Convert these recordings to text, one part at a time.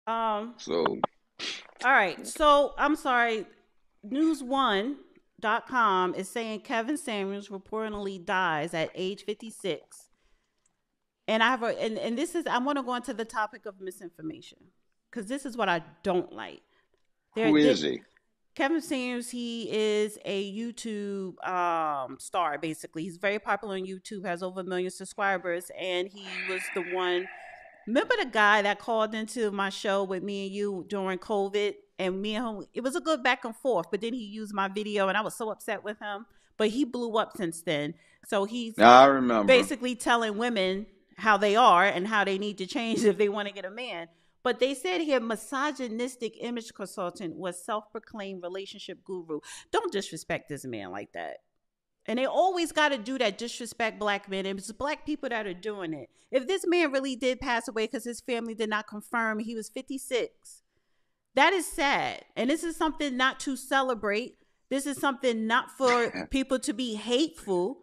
Um, So all right. So I'm sorry. News1.com is saying Kevin Samuels reportedly dies at age 56. And and this is I want to go into the topic of misinformation because this is what I don't like. There who did is he? Kevin Samuels. He is a YouTube star. Basically, he's very popular on YouTube. Has over 1 million subscribers, and he was the one. Remember the guy that called into my show with me and you during COVID, and me and him. It was a good back and forth, but then he used my video, and I was so upset with him. But he blew up since then. So he's Now I remember. basically telling women how they are and how they need to change if they want to get a man. But they said here, misogynistic image consultant was self-proclaimed relationship guru. Don't disrespect this man like that. And they always got to do that, disrespect black men. It's black people that are doing it. If this man really did pass away because his family did not confirm he was 56, that is sad. And this is something not to celebrate. This is something not for people to be hateful.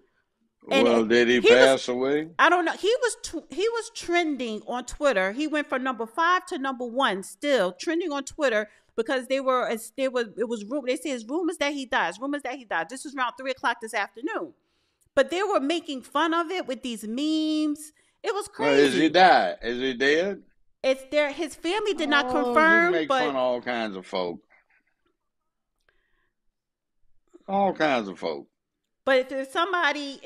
And Well, did he he was pass away? I don't know. He was trending on Twitter. He went from number 5 to number 1, still trending on Twitter because it was they say it's rumors that he dies. Rumors that he died. This was around 3 o'clock this afternoon. But they were making fun of it with these memes. It was Well, is he crazy. died? Is he dead? It's there. His family did not Oh, you confirm, make fun but of all kinds of folk. All kinds of folk. if somebody,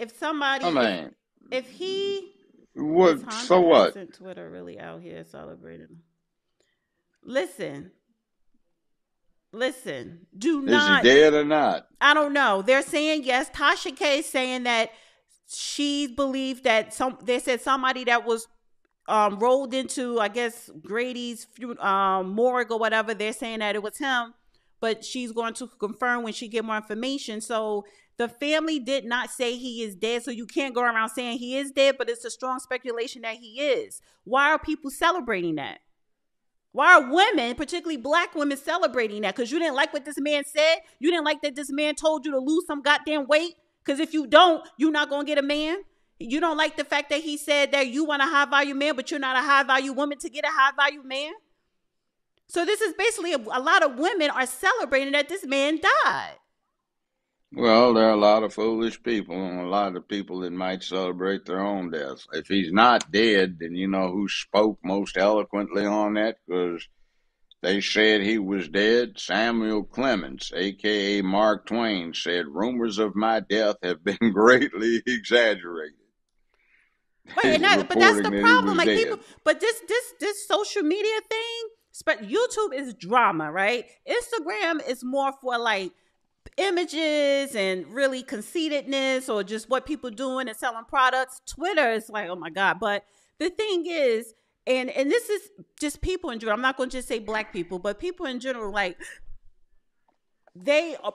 I mean, if he is what? Honda So what? accent Twitter really out here celebrating. Listen, listen. Do Is he not. dead or not? I don't know. They're saying yes. Tasha K is saying that she believed that they said somebody that was rolled into, I guess, Grady's morgue or whatever. They're saying that it was him, but she's going to confirm when she get more information. So the family did not say he is dead, so you can't go around saying he is dead, but it's a strong speculation that he is. Why are people celebrating that? Why are women, particularly black women, celebrating that? Because you didn't like what this man said? You didn't like that this man told you to lose some goddamn weight? Because if you don't, you're not going to get a man? You don't like the fact that he said that you want a high value man, but you're not a high value woman to get a high value man? So this is basically a lot of women are celebrating that this man died. Well, there are a lot of foolish people and a lot of people that might celebrate their own deaths. If he's not dead, then you know who spoke most eloquently on that because they said he was dead. Samuel Clemens, aka Mark Twain, said rumors of my death have been greatly exaggerated. Right, He's but that's reporting the that he problem. was Like people, dead. but this social media thing, YouTube is drama, right? Instagram is more for like images and really conceitedness or just what people doing and selling products. Twitter is like, oh my God. But the thing is, and this is just people in general. I'm not going to just say black people, but people in general, like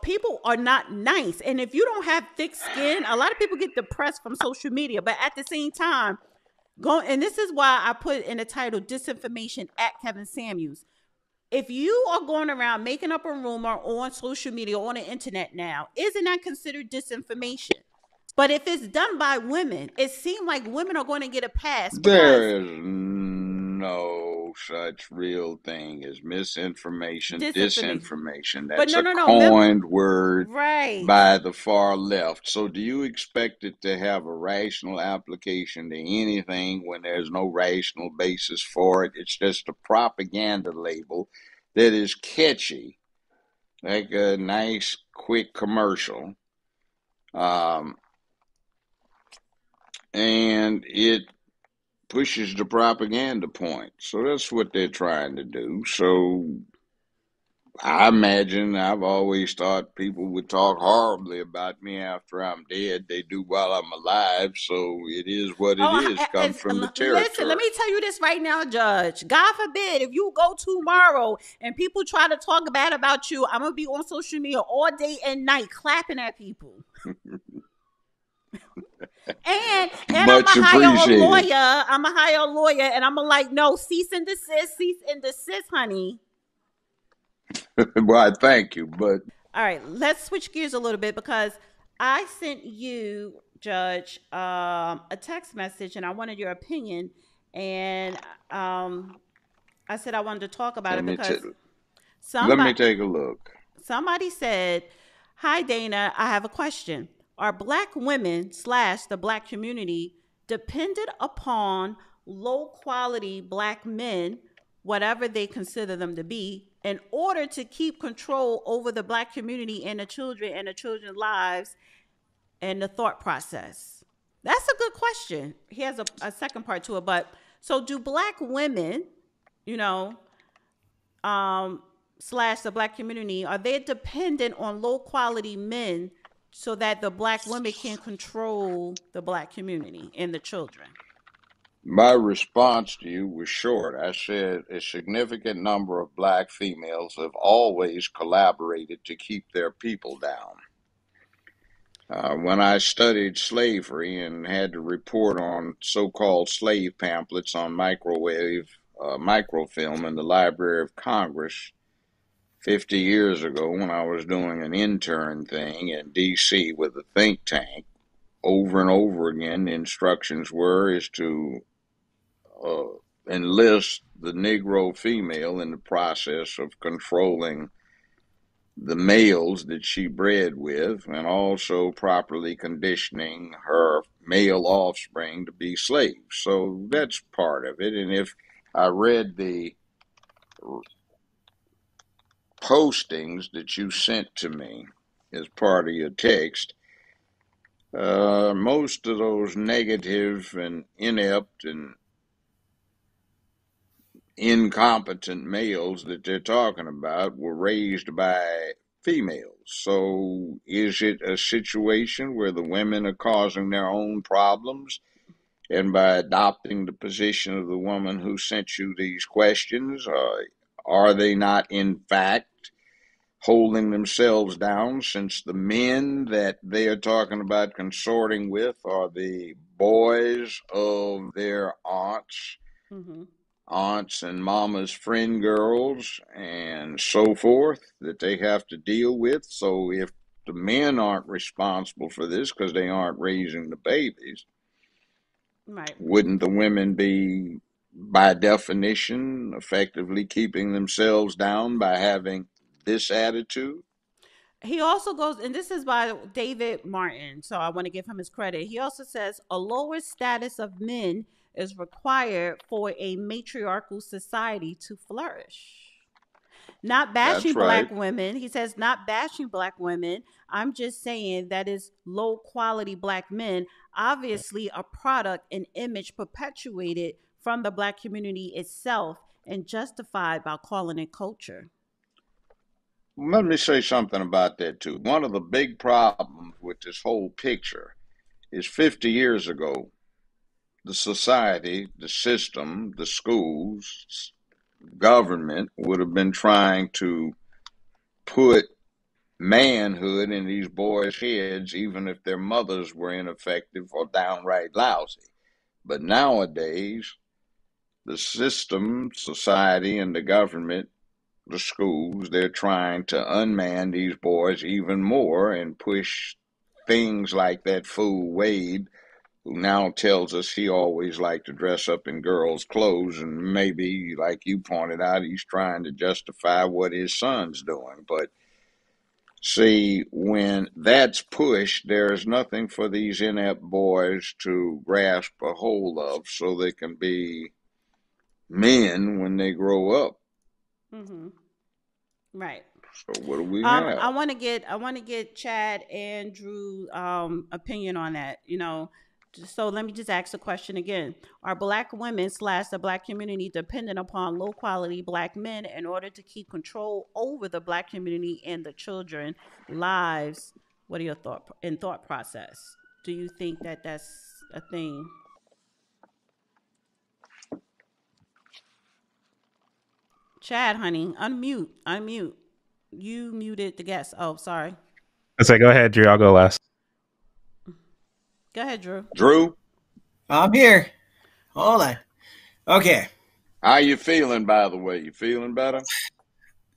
people are not nice. And if you don't have thick skin, a lot of people get depressed from social media. But at the same time, and this is why I put in the title disinformation at Kevin Samuels. If you are going around making up a rumor on social media, on the internet now, isn't that considered disinformation? But if it's done by women, it seems like women are going to get a pass because There is no such real thing as misinformation, disinformation. disinformation. But That's no, a no, no. coined word Right. by the far left. So, do you expect it to have a rational application to anything when there's no rational basis for it? It's just a propaganda label that is catchy, like a nice, quick commercial. Um, and it pushes the propaganda point. So that's what they're trying to do. So I imagine I've always thought people would talk horribly about me after I'm dead. They do while I'm alive. So it is what it Oh, is. Comes from the listen, let territory. me tell you this right now, Judge. God forbid if you go tomorrow and people try to talk bad about you, I'm going to be on social media all day and night clapping at people. And I'm Much gonna hire a appreciated. lawyer. I'm gonna hire a lawyer, and I'm gonna like, no, cease and desist, honey. Well, I thank you, but All right, let's switch gears a little bit because I sent you, Judge, a text message, and I wanted your opinion. And I said I wanted to talk about Let it me t- because let me somebody take a look. somebody said, "Hi Dana, I have a question. Are black women slash the black community dependent upon low quality black men, whatever they consider them to be, in order to keep control over the black community and the children's lives and the thought process?" That's a good question. He has a second part to it, but so do black women, you know, slash the black community, are they dependent on low quality men so that the black women can control the black community and the children? My response to you was short. I said a significant number of black females have always collaborated to keep their people down. When I studied slavery and had to report on so called slave pamphlets on microfilm in the Library of Congress 50 years ago, when I was doing an intern thing in D.C. with a think tank, over and over again, the instructions were is to uh, enlist the Negro female in the process of controlling the males that she bred with, and also properly conditioning her male offspring to be slaves. So that's part of it. And if I read the postings that you sent to me as part of your text, most of those negative and inept and incompetent males that they're talking about were raised by females. So is it a situation where the women are causing their own problems? And by adopting the position of the woman who sent you these questions, are they not in fact holding themselves down, since the men that they are talking about consorting with are the boys of their Mm-hmm. aunts and mama's friend girls and so forth that they have to deal with? So if the men aren't responsible for this because they aren't raising the babies, Right. wouldn't the women be, by definition, effectively keeping themselves down by having this attitude? He also goes, and this is by David Martin, so I want to give him his credit. He also says a lower status of men is required for a matriarchal society to flourish. Not That's bashing right. black women. He says, not bashing black women. I'm just saying that is low quality black men, obviously a product and image perpetuated from the black community itself and justified by calling it culture. Let me say something about that too. One of the big problems with this whole picture is 50 years ago, the society, the system, the schools, government would have been trying to put manhood in these boys' heads, even if their mothers were ineffective or downright lousy. But nowadays, the system, society, and the government, the schools, they're trying to unman these boys even more and push things like that fool Wade, who now tells us he always liked to dress up in girls' clothes, and maybe, like you pointed out, he's trying to justify what his son's doing. But see, when that's pushed, there's nothing for these inept boys to grasp a hold of so they can be men when they grow up. Mm-hmm. Right. So what do we have? I want to get Chad and Drew opinion on that. So let me just ask the question again: are black women slash the black community dependent upon low quality black men in order to keep control over the black community and the children lives? What are your thought process? Do you think that that's a thing? Chad, honey, unmute. You muted the guest. Oh, sorry. I say, go ahead, Drew. I'll go last. Go ahead, Drew. Drew, I'm here. Hold on. Okay. how you feeling, by the way? You feeling better?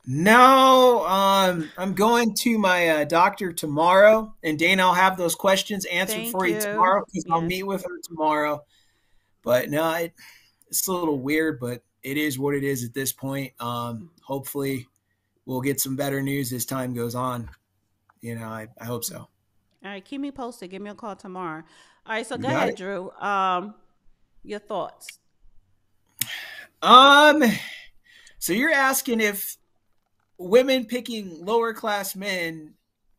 No, I'm going to my doctor tomorrow, and Dana, I'll have those questions answered Thank for you you. tomorrow because I'll Yes. meet with her tomorrow. But no, it's a little weird, but it is what it is at this point. Hopefully we'll get some better news as time goes on. I hope so. All right, keep me posted. Give me a call tomorrow. All right, so You go got ahead, it. Drew. Your thoughts. So you're asking if women picking lower class men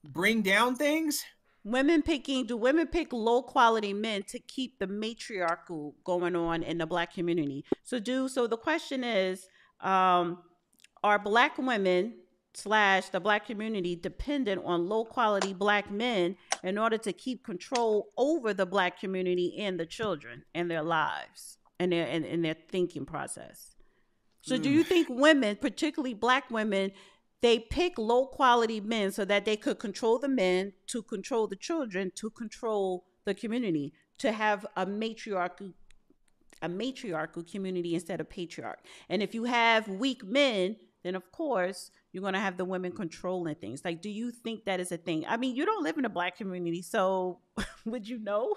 bring down things? Do women pick low quality men to keep the matriarchal going on in the Black community? So the question is, are Black women / the Black community dependent on low quality Black men in order to keep control over the Black community and the children and their lives and their thinking process? So do you think women, particularly Black women, they pick low quality men so that they could control the men, to control the children, to control the community, to have a matriarchal community instead of patriarch? And if you have weak men, then of course you're going to have the women controlling things. Like, do you think that is a thing? I mean, you don't live in a Black community, so would you know?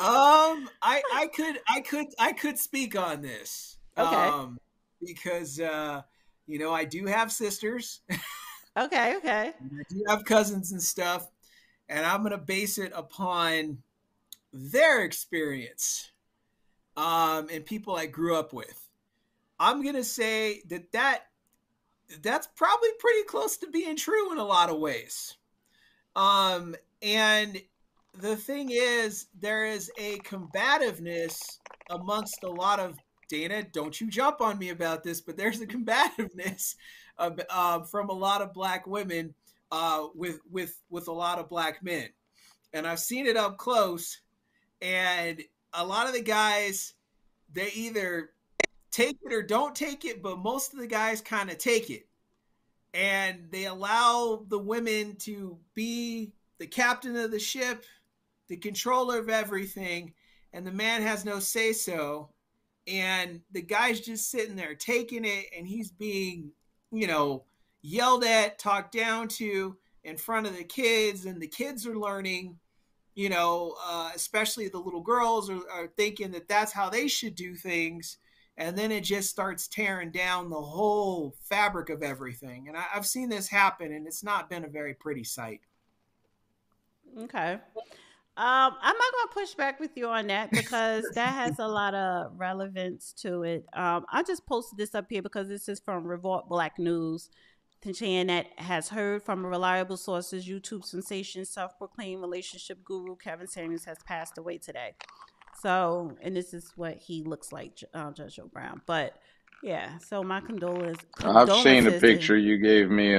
I could speak on this. Okay. Because I do have sisters. Okay. I do have cousins and stuff, and I'm gonna base it upon their experience, and people I grew up with. I'm gonna say that's probably pretty close to being true in a lot of ways. And the thing is, there is a combativeness amongst a lot of, Dana, don't you jump on me about this, but there's a combativeness from a lot of Black women with a lot of Black men. And I've seen it up close, and a lot of the guys, they either take it or don't take it, but most of the guys kind of take it. And they allow the women to be the captain of the ship, the controller of everything, and the man has no say-so. And the guy's just sitting there taking it, and he's being, yelled at, talked down to in front of the kids, and the kids are learning, especially the little girls are thinking that that's how they should do things. And then it just starts tearing down the whole fabric of everything. And I've seen this happen, and it's not been a very pretty sight. Okay. I'm not going to push back with you on that because that has a lot of relevance to it. I just posted this up here because this is from Revolt Black News, saying that has heard from reliable sources YouTube sensation, self-proclaimed relationship guru Kevin Samuels has passed away today. So, and this is what he looks like, Judge Joe Brown. But yeah, so my condolences. I've seen the picture you gave me.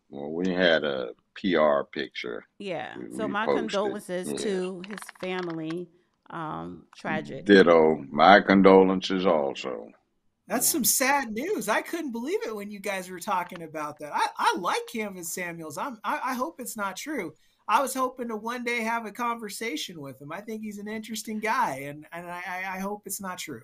We had a PR picture. Yeah. So my condolences to his family. Tragic. Ditto. My condolences also. That's some sad news. I couldn't believe it when you guys were talking about that. I like Kevin Samuels. I hope it's not true. I was hoping to one day have a conversation with him. I think he's an interesting guy, and I hope it's not true.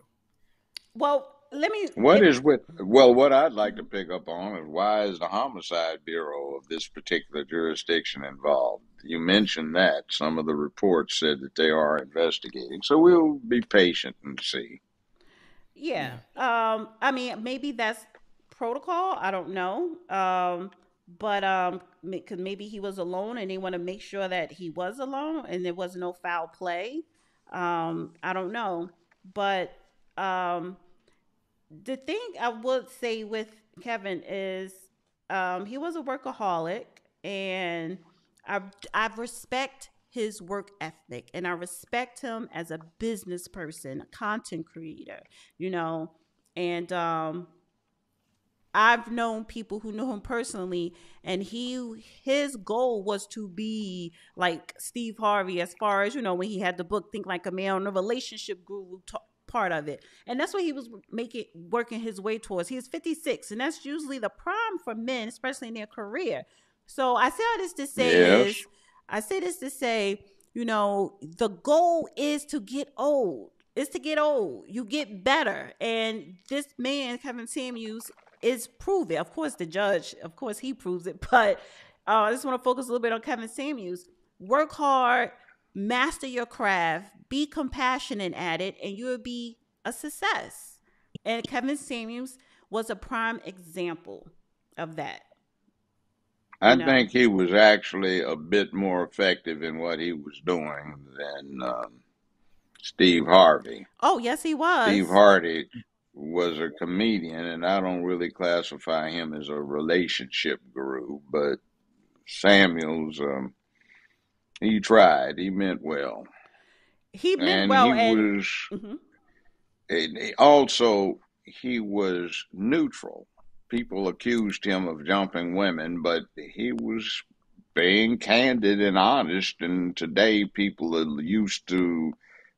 Well, what I'd like to pick up on is, why is the Homicide Bureau of this particular jurisdiction involved? You mentioned that some of the reports said that they are investigating, so we'll be patient and see. Yeah. I mean, maybe that's protocol. I don't know. But because maybe he was alone and they want to make sure that he was alone and there was no foul play. I don't know. But the thing I would say with Kevin is he was a workaholic, and I respect his work ethic, and I respect him as a business person, a content creator, and I've known people who know him personally, and his goal was to be like Steve Harvey, as far as, when he had the book Think Like a Man, the relationship guru part of it. And that's what he was working his way towards. He was 56, and that's usually the prime for men, especially in their career. So I say all this to say the goal is to get old. You get better. And this man, Kevin Samuels, is proven. Of course, the judge, he proves it. But I just want to focus a little bit on Kevin Samuels. Work hard, master your craft, be compassionate at it, and you'll be a success. And Kevin Samuels was a prime example of that. I think he was actually a bit more effective in what he was doing than Steve Harvey. Oh, yes, he was. Steve Harvey was a comedian, and I don't really classify him as a relationship guru, but Samuels, he tried. He meant well. He meant well, and also he was neutral. People accused him of jumping women, but he was being candid and honest. And today, people are used to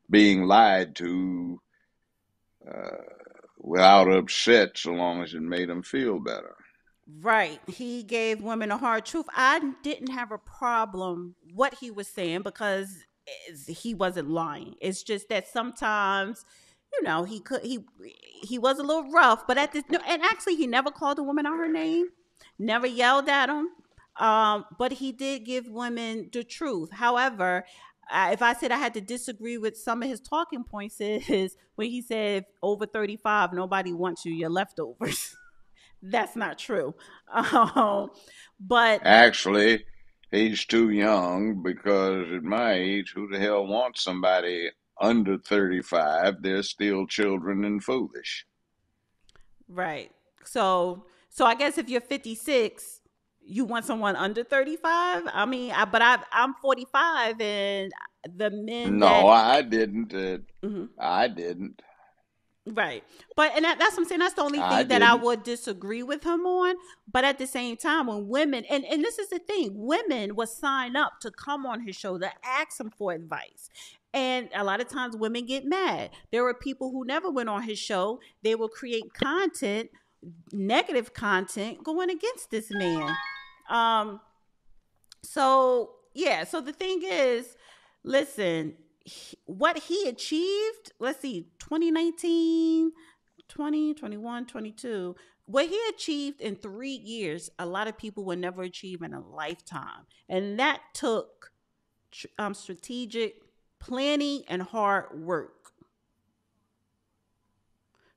being lied to without upset, so long as it made them feel better. Right. He gave women a hard truth. I didn't have a problem what he was saying because he wasn't lying. It's just that sometimes, he was a little rough, but and actually he never called a woman out her name, never yelled at them. But he did give women the truth. However, if I said I had to disagree with some of his talking points, is when he said over 35, nobody wants you, you're leftovers. That's not true. But actually, he's too young, because at my age, who the hell wants somebody under 35? They're still children and foolish. Right. So I guess if you're 56, you want someone under 35? I mean, I'm 45, and the men. No, I didn't. I didn't. Right. But, and that's what I'm saying. That's the only thing that I would disagree with him on. But at the same time, when women, and this is the thing, women would sign up to come on his show to ask him for advice. And a lot of times women get mad. There were people who never went on his show. They will create content, negative content, going against this man. So the thing is, listen, what he achieved, let's see, 2019, 20, 21, 22, what he achieved in 3 years, a lot of people will never achieve in a lifetime. And that took strategic planning and hard work.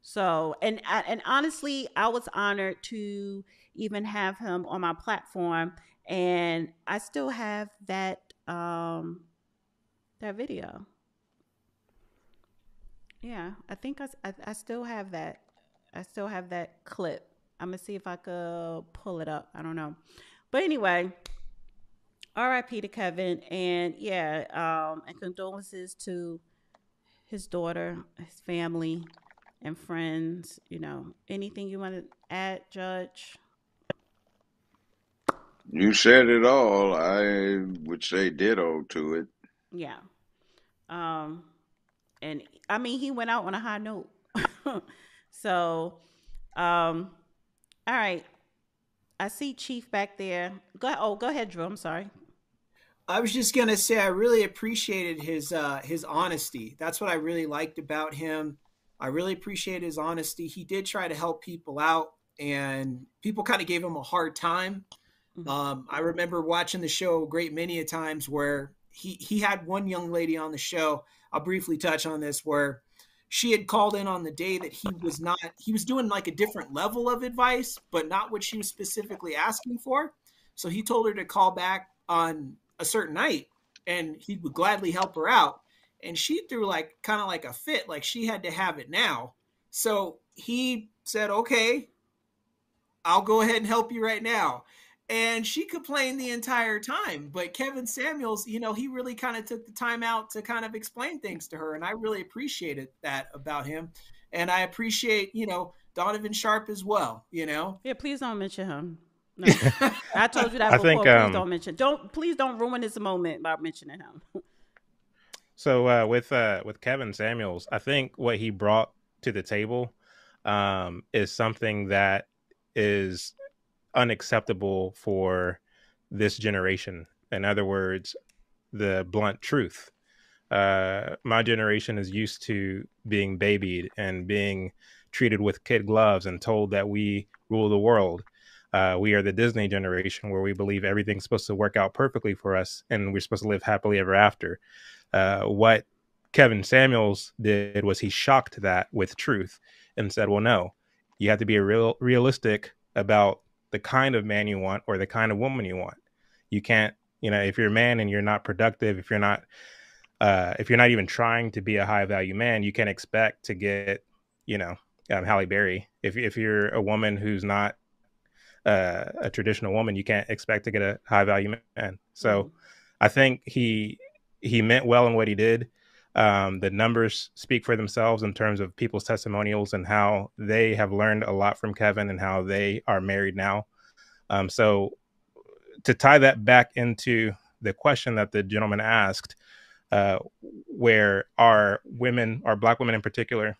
So, and honestly, I was honored to even have him on my platform, and I still have that that video. Yeah, I think I still have that. I still have that clip. I'm gonna see if I could pull it up. I don't know, but anyway, R.I.P. to Kevin, and and condolences to his daughter, his family, and friends. Anything you want to add, Judge? You said it all. I would say ditto to it. Yeah. And I mean, he went out on a high note. So, all right. I see Chief back there. Go ahead, Drew. I'm sorry. I was just gonna say I really appreciated his honesty. That's what I really liked about him. I really appreciate his honesty. He did try to help people out, and people kind of gave him a hard time. I remember watching the show a great many of times where he had one young lady on the show. I'll briefly touch on this, where she had called in on the day that he was doing like a different level of advice, but not what she was specifically asking for. So he told her to call back on a certain night and he would gladly help her out. And she threw kind of like a fit, like she had to have it now. So he said, okay, I'll go ahead and help you right now. And she complained the entire time. But Kevin Samuels, he really kind of took the time out to kind of explain things to her. And I really appreciated that about him. And I appreciate, Donovan Sharp as well, Yeah, please don't mention him. No. I told you that before. Please don't mention. Please don't ruin this moment by mentioning him. So with Kevin Samuels, I think what he brought to the table is something that is unacceptable for this generation. In other words, the blunt truth. My generation is used to being babied and being treated with kid gloves and told that we rule the world. We are the Disney generation, where we believe everything's supposed to work out perfectly for us and we're supposed to live happily ever after. What Kevin Samuels did was he shocked that with truth. and said, well, no, you have to be realistic about the kind of man you want or the kind of woman you want. You can't, if you're a man and you're not productive, if you're not even trying to be a high value man, you can't expect to get, Halle Berry. If you're a woman who's not a traditional woman, you can't expect to get a high value man. So I think he meant well in what he did. The numbers speak for themselves in terms of people's testimonials and how they have learned a lot from Kevin and how they are married now. So to tie that back into the question that the gentleman asked, where are Black women in particular,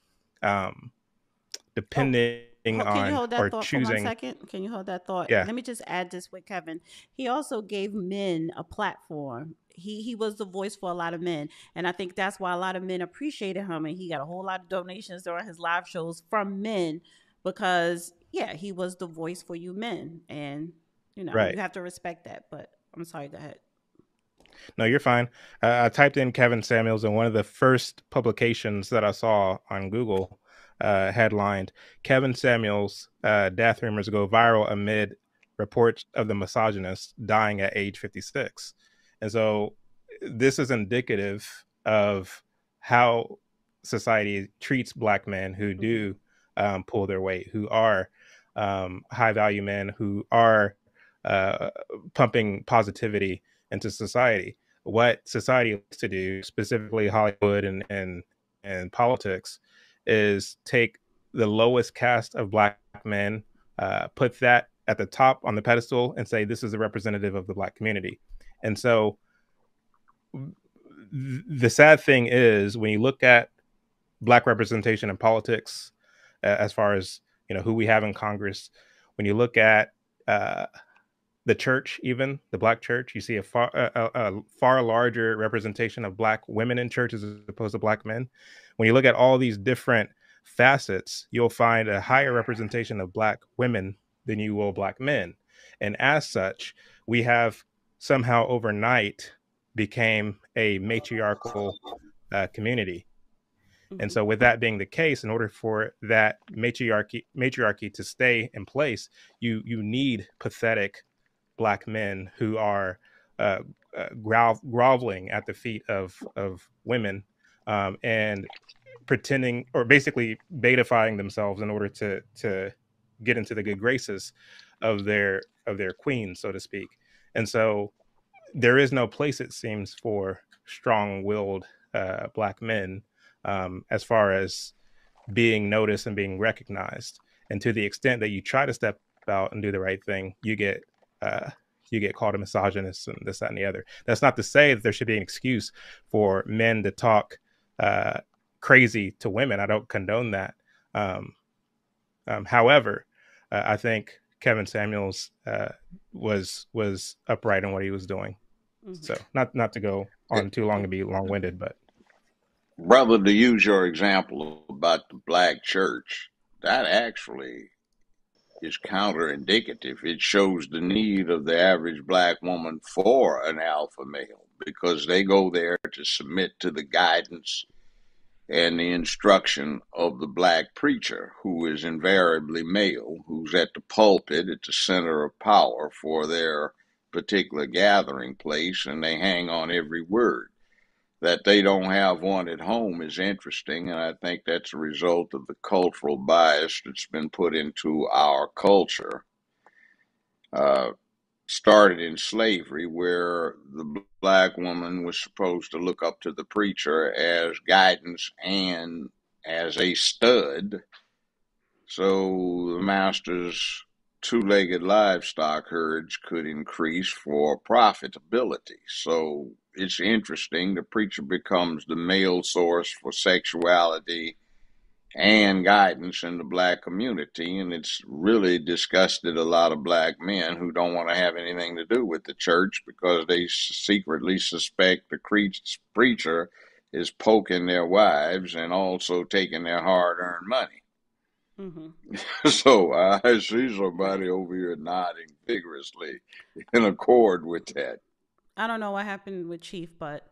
depending Can you hold that or thought choosing. for 1 second? Can you hold that thought? Yeah. Let me just add this with Kevin. He also gave men a platform. He was the voice for a lot of men. And I think that's why a lot of men appreciated him. And he got a whole lot of donations during his live shows from men because, he was the voice for you men. And, Right. you have to respect that. But I'm sorry, go ahead. No, you're fine. I typed in Kevin Samuels, and one of the first publications that I saw on Google headlined, Kevin Samuels' death rumors go viral amid reports of the misogynist dying at age 56. And so this is indicative of how society treats Black men who do pull their weight, who are high value men, who are pumping positivity into society. What society likes to do, specifically Hollywood and politics, is take the lowest caste of Black men, put that at the top on the pedestal and say, this is a representative of the Black community. And so the sad thing is when you look at Black representation in politics, as far as, who we have in Congress, when you look at the church, even the Black church, you see a far larger representation of Black women in churches as opposed to Black men. When you look at all these different facets, you'll find a higher representation of Black women than you will Black men. And as such, we have somehow overnight became a matriarchal community. And so with that being the case, in order for that matriarchy to stay in place, you need pathetic Black men who are groveling at the feet of women and pretending, or basically beatifying themselves in order to get into the good graces of their queen, so to speak. And so there is no place, it seems, for strong-willed Black men as far as being noticed and being recognized. And to the extent that you try to step out and do the right thing, you get called a misogynist and this, that, and the other. That's not to say that there should be an excuse for men to talk crazy to women. I don't condone that. However, I think Kevin Samuels was upright in what he was doing. So not to go on too long and be long-winded, but brother, to use your example about the Black church, that actually is counterindicative. It shows the need of the average Black woman for an alpha male because they go there to submit to the guidance and the instruction of the Black preacher, who is invariably male, who's at the pulpit, at the center of power for their particular gathering place, and they hang on every word. That they don't have one at home is interesting, and I think that's a result of the cultural bias that's been put into our culture. Started in slavery, where the Black woman was supposed to look up to the preacher as guidance and as a stud, so the master's two-legged livestock herds could increase for profitability. So it's interesting. The preacher becomes the male source for sexuality and guidance in the Black community, and it's really disgusted a lot of Black men who don't want to have anything to do with the church because they secretly suspect the preacher is poking their wives and also taking their hard-earned money. So I see somebody over here nodding vigorously in accord with that. I don't know what happened with Chief, but